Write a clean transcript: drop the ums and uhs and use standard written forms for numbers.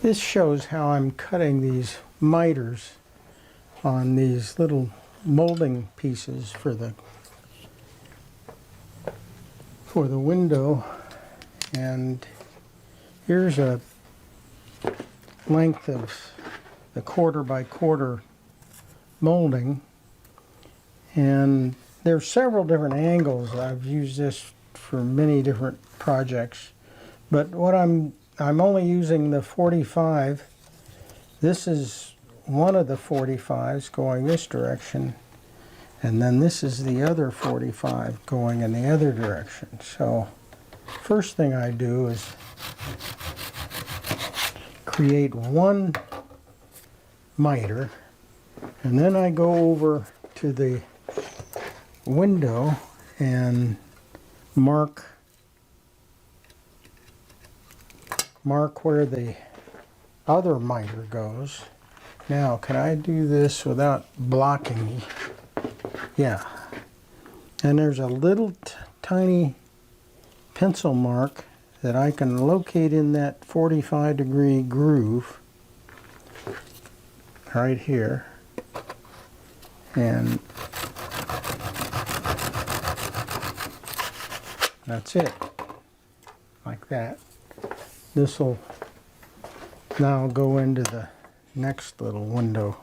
This shows how I'm cutting these miters on these little molding pieces for the window. And here's a length of the 1/4 by 1/4 molding, and there's several different angles. I've used this for many different projects, but what I'm only using the 45. This is one of the 45s going this direction, and then this is the other 45 going in the other direction. So first thing I do is create one miter, and then I go over to the window and mark where the other miter goes. Now, can I do this without blocking? Yeah. And there's a little tiny pencil mark that I can locate in that 45-degree groove right here. And that's it. Like that. This will now go into the next little window